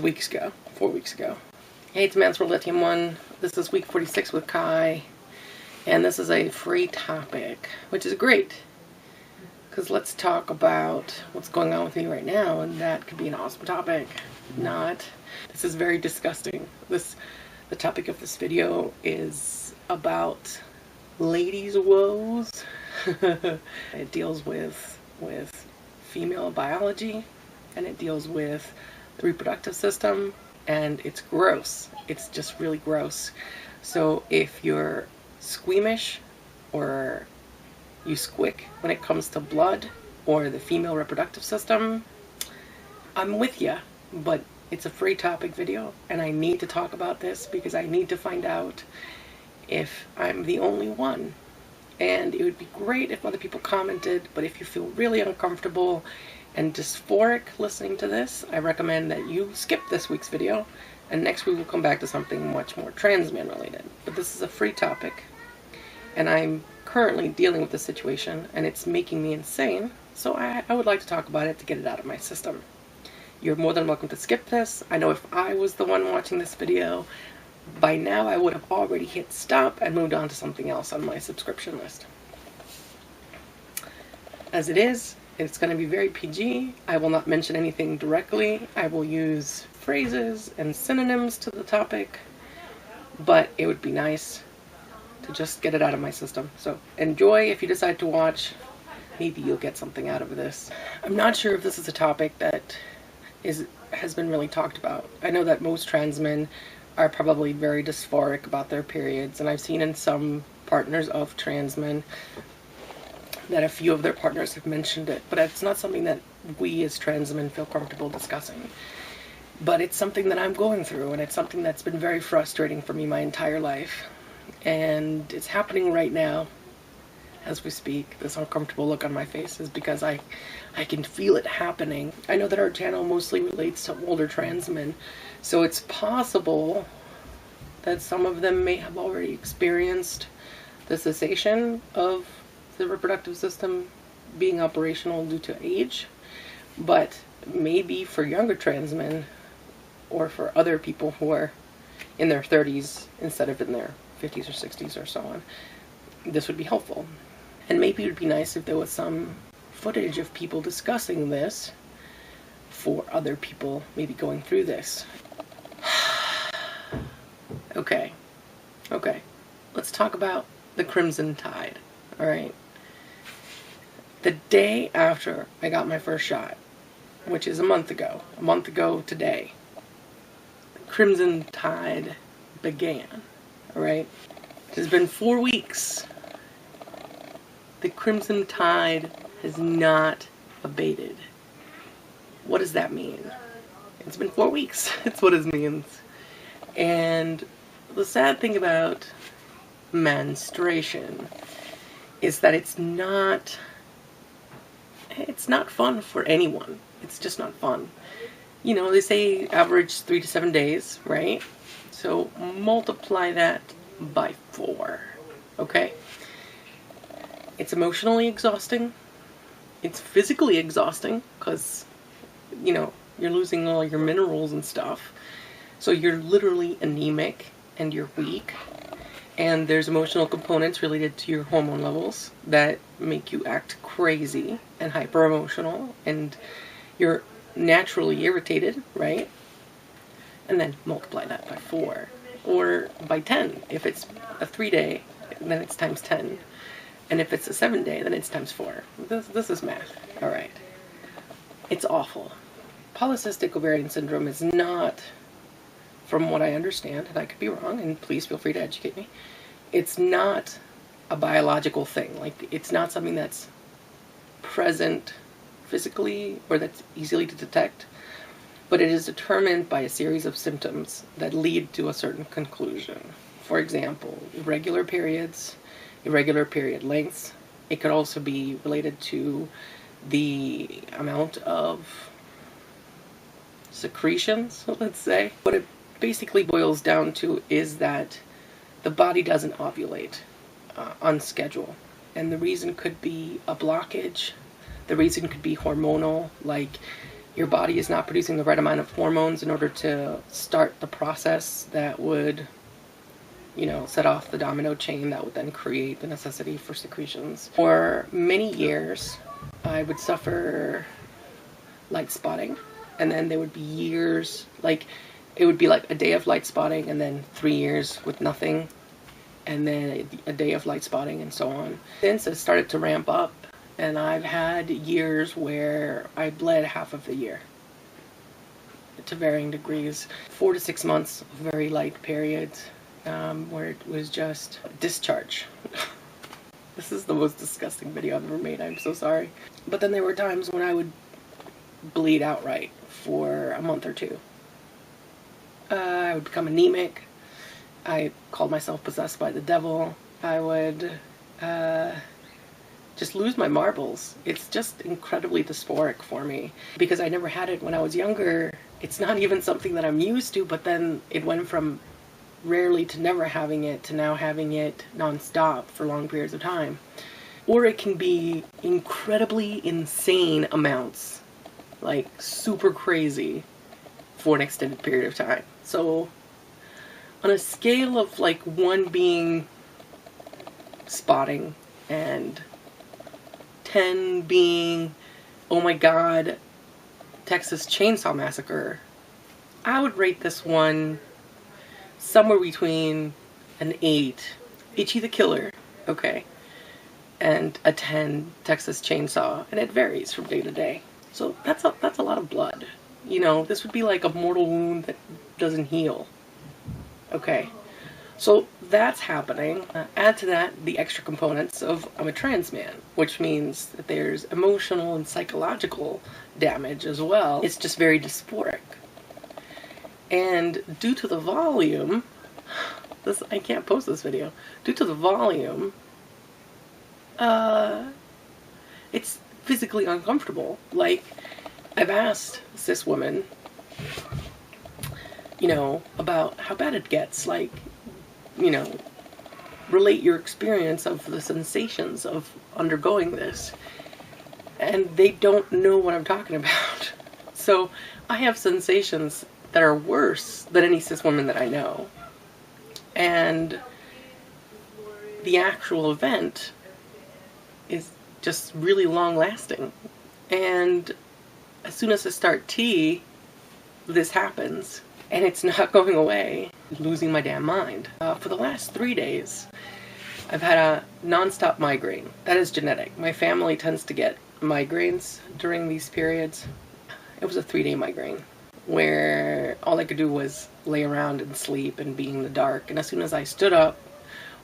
weeks ago, 4 weeks ago. Hey, it's ItsAMansWorldFTM1. This is week 46 with Kai, and this is a free topic, which is great, because let's talk about what's going on with me right now, and that could be an awesome topic. Not. This is very disgusting. The topic of this video is about ladies' woes. It deals with female biology, and it deals with the reproductive system, and it's gross. It's just really gross. So if you're squeamish or you squik when it comes to blood or the female reproductive system, I'm with ya, but it's a free topic video, and I need to talk about this because I need to find out if I'm the only one. And it would be great if other people commented, but if you feel really uncomfortable and dysphoric listening to this, I recommend that you skip this week's video, and next week we'll come back to something much more trans man related. But this is a free topic, and I'm currently dealing with the situation, and it's making me insane, so I would like to talk about it to get it out of my system. You're more than welcome to skip this. I know if I was the one watching this video, by now I would have already hit stop and moved on to something else on my subscription list. As it is, it's going to be very PG. I will not mention anything directly. I will use phrases and synonyms to the topic, but it would be nice to just get it out of my system. So enjoy if you decide to watch. Maybe you'll get something out of this. I'm not sure if this is a topic that has been really talked about. I know that most trans men are probably very dysphoric about their periods, and I've seen in some partners of trans men that a few of their partners have mentioned it, but it's not something that we as trans men feel comfortable discussing. But it's something that I'm going through, and it's something that's been very frustrating for me my entire life, and it's happening right now as we speak. This uncomfortable look on my face is because I can feel it happening. I know that our channel mostly relates to older trans men, so it's possible that some of them may have already experienced the cessation of the reproductive system being operational due to age, but maybe for younger trans men or for other people who are in their 30s instead of in their 50s or 60s or so on, this would be helpful. And maybe it would be nice if there was some footage of people discussing this for other people maybe going through this. Okay. Let's talk about the Crimson Tide, alright? The day after I got my first shot, which is a month ago today, the Crimson Tide began, alright? It has been 4 weeks. The Crimson Tide has not abated. What does that mean? It's been 4 weeks. That's what it means. And the sad thing about menstruation is that it's not fun for anyone. It's just not fun. You know, they say average 3 to 7 days, right? So multiply that by 4, okay? It's emotionally exhausting. It's physically exhausting because, you know, you're losing all your minerals and stuff. So you're literally anemic and you're weak. And there's emotional components related to your hormone levels that make you act crazy and hyper emotional. And you're naturally irritated, right? And then multiply that by 4 or by 10. If it's a 3-day, then it's times 10. And if it's a 7-day, then it's times 4. This is math. Alright. It's awful. Polycystic ovarian syndrome is not, from what I understand, and I could be wrong, and please feel free to educate me, it's not a biological thing. Like, it's not something that's present physically or that's easily to detect, but it is determined by a series of symptoms that lead to a certain conclusion. For example, irregular periods, irregular period lengths. It could also be related to the amount of secretions, let's say. What it basically boils down to is that the body doesn't ovulate on schedule. And the reason could be a blockage. The reason could be hormonal, like your body is not producing the right amount of hormones in order to start the process that would, set off the domino chain that would then create the necessity for secretions. For many years, I would suffer light spotting, and then there would be years, it would be like a day of light spotting, and then 3 years with nothing, and then a day of light spotting, and so on. Since it started to ramp up, and I've had years where I bled half of the year, to varying degrees. 4 to 6 months of very light periods, where it was just discharge. This is the most disgusting video I've ever made, I'm so sorry. But then there were times when I would bleed outright for a month or two. I would become anemic. I called myself possessed by the devil. I would just lose my marbles. It's just incredibly dysphoric for me, because I never had it when I was younger. It's not even something that I'm used to, but then it went from rarely to never having it to now having it nonstop for long periods of time. Or it can be incredibly insane amounts, like super crazy for an extended period of time. So on a scale of 1 being spotting and 10 being, oh my god, Texas Chainsaw Massacre, I would rate this one somewhere between an 8, Itchy the Killer, okay, and a 10, Texas Chainsaw, and it varies from day to day. So that's a lot of blood. This would be like a mortal wound that doesn't heal. Okay, so that's happening. Add to that the extra components of I'm a trans man, which means that there's emotional and psychological damage as well. It's just very dysphoric. And due to the volume, I can't post this video. Due to the volume, it's physically uncomfortable. I've asked cis women, about how bad it gets. Relate your experience of the sensations of undergoing this. And they don't know what I'm talking about. So I have sensations that are worse than any cis woman that I know. And the actual event is just really long lasting. And as soon as I start tea, this happens. And it's not going away. Losing my damn mind. For the last 3 days, I've had a non-stop migraine. That is genetic. My family tends to get migraines during these periods. It was a 3-day migraine where all I could do was lay around and sleep and be in the dark. And as soon as I stood up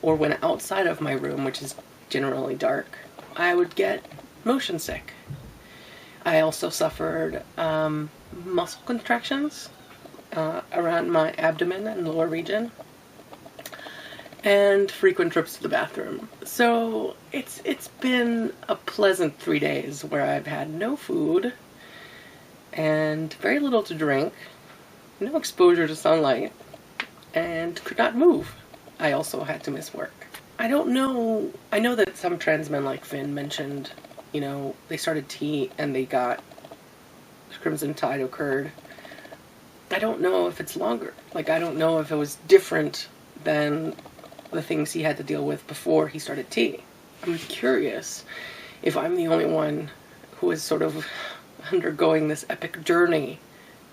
or went outside of my room, which is generally dark, I would get motion sick. I also suffered muscle contractions around my abdomen and lower region, and frequent trips to the bathroom. So it's been a pleasant 3 days where I've had no food and very little to drink, no exposure to sunlight, and could not move. I also had to miss work. I don't know, I know that some trans men like Finn mentioned, they started tea and they got Crimson tide occurred. I don't know if it's longer. I don't know if it was different than the things he had to deal with before he started tea. I'm curious if I'm the only one who is sort of undergoing this epic journey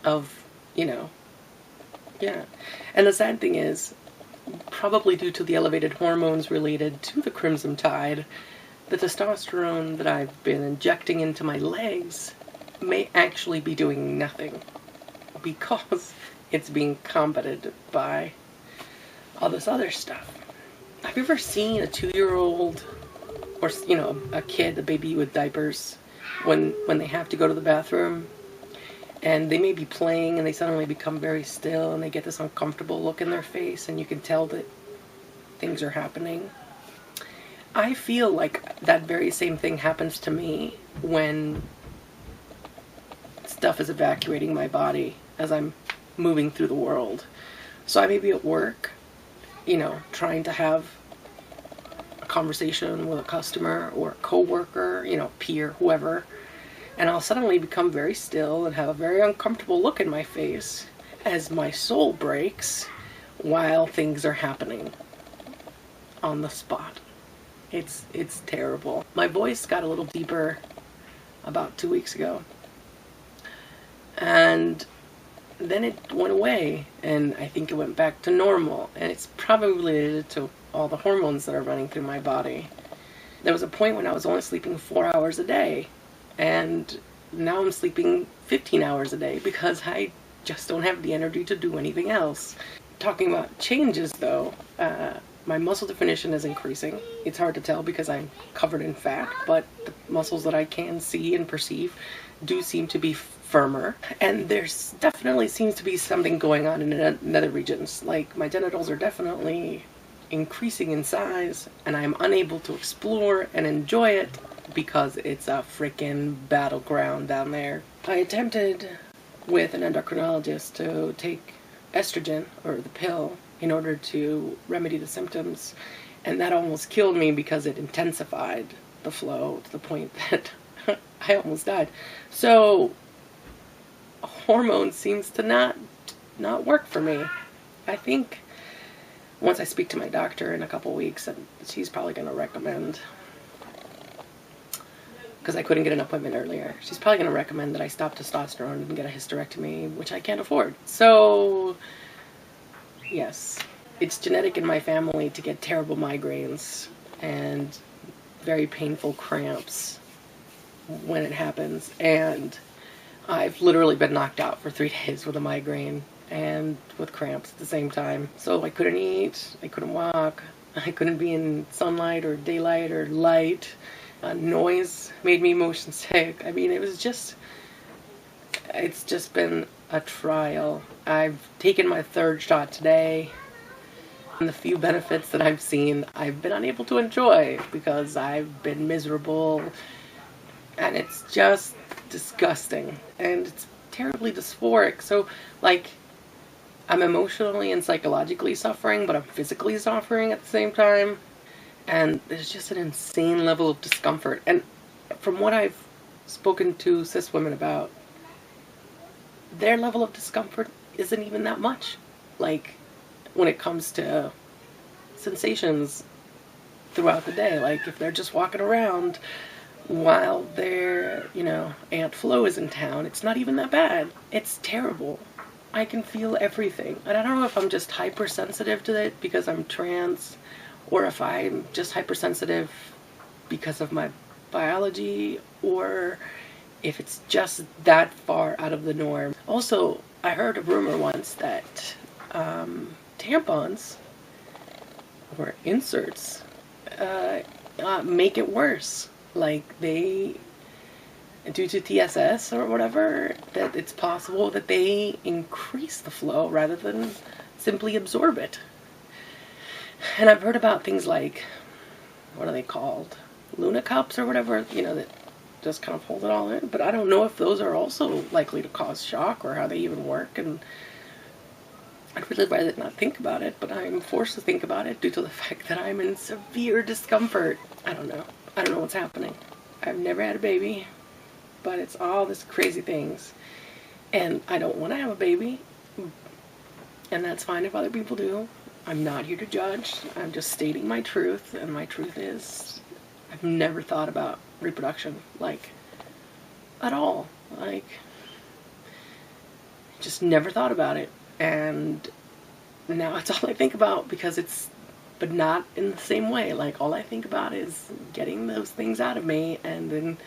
of, yeah. And the sad thing is, probably due to the elevated hormones related to the Crimson tide, the testosterone that I've been injecting into my legs may actually be doing nothing, because it's being combated by all this other stuff. Have you ever seen a 2-year-old or, a kid, a baby with diapers, when they have to go to the bathroom and they may be playing and they suddenly become very still and they get this uncomfortable look in their face and you can tell that things are happening? I feel like that very same thing happens to me when stuff is evacuating my body as I'm moving through the world. So I may be at work, trying to have a conversation with a customer or a coworker, peer, whoever, And I'll suddenly become very still and have a very uncomfortable look in my face as my soul breaks while things are happening on the spot. It's terrible. My voice got a little deeper about 2 weeks ago. And then it went away, and I think it went back to normal. And it's probably related to all the hormones that are running through my body. There was a point when I was only sleeping 4 hours a day, and now I'm sleeping 15 hours a day because I just don't have the energy to do anything else. Talking about changes, though, my muscle definition is increasing. It's hard to tell because I'm covered in fat, but the muscles that I can see and perceive do seem to be firmer. And there's definitely seems to be something going on in nether regions. Like, my genitals are definitely increasing in size, and I'm unable to explore and enjoy it because it's a freaking battleground down there. I attempted with an endocrinologist to take estrogen, or the pill, in order to remedy the symptoms, and that almost killed me because it intensified the flow to the point that I almost died. So hormone seems to not work for me. I think once I speak to my doctor in a couple weeks, and she's probably going to recommend, because I couldn't get an appointment earlier, she's probably going to recommend that I stop testosterone and get a hysterectomy, which I can't afford. So yes, it's genetic in my family to get terrible migraines and very painful cramps when it happens. And I've literally been knocked out for 3 days with a migraine and with cramps at the same time. So I couldn't eat, I couldn't walk, I couldn't be in sunlight or daylight or light. Noise made me motion sick. I mean, it's just been a trial. I've taken my 3rd shot today, and the few benefits that I've seen, I've been unable to enjoy because I've been miserable, and it's just disgusting, and it's terribly dysphoric. So, like, I'm emotionally and psychologically suffering, but I'm physically suffering at the same time, and there's just an insane level of discomfort. And from what I've spoken to cis women about, their level of discomfort isn't even that much. Like, when it comes to sensations throughout the day, like if they're just walking around while their, Aunt Flo is in town, it's not even that bad. It's terrible. I can feel everything. And I don't know if I'm just hypersensitive to it because I'm trans, or if I'm just hypersensitive because of my biology, or if it's just that far out of the norm. Also, I heard a rumor once that tampons or inserts make it worse. Like, they, due to TSS or whatever, that it's possible that they increase the flow rather than simply absorb it. And I've heard about things like, what are they called? Luna cups or whatever, that just kind of hold it all in. But I don't know if those are also likely to cause shock or how they even work. And I'd really rather not think about it, but I'm forced to think about it due to the fact that I'm in severe discomfort. I don't know what's happening. I've never had a baby, but it's all this crazy things. And I don't want to have a baby, and that's fine if other people do. I'm not here to judge. I'm just stating my truth, and my truth is I've never thought about reproduction, like, at all. Like, just never thought about it. And now it's all I think about, but not in the same way. Like, all I think about is getting those things out of me and then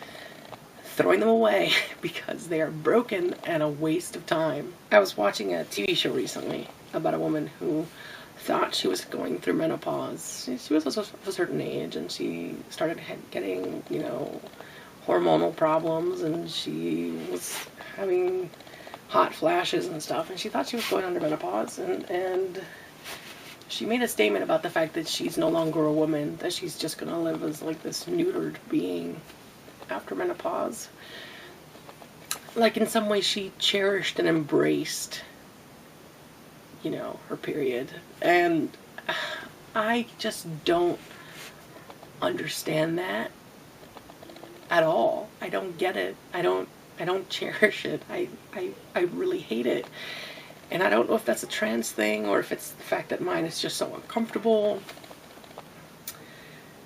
throwing them away because they are broken and a waste of time. I was watching a TV show recently about a woman who thought she was going through menopause. She was of a certain age, and she started getting, hormonal problems, and she was having hot flashes and stuff, and she thought she was going under menopause, and she made a statement about the fact that she's no longer a woman, that she's just going to live as, like, this neutered being after menopause. Like, in some way she cherished and embraced her period. And I just don't understand that. at all. I don't get it. I don't cherish it. I really hate it. And I don't know if that's a trans thing or if it's the fact that mine is just so uncomfortable.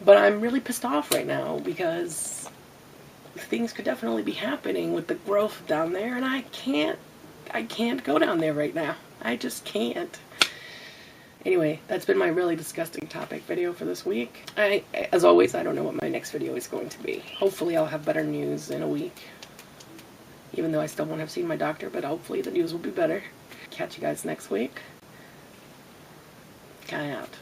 But I'm really pissed off right now because things could definitely be happening with the growth down there, and I can't go down there right now. I just can't. Anyway, that's been my really disgusting topic video for this week. As always, I don't know what my next video is going to be. Hopefully I'll have better news in a week. Even though I still won't have seen my doctor, but hopefully the news will be better. Catch you guys next week. Kai out.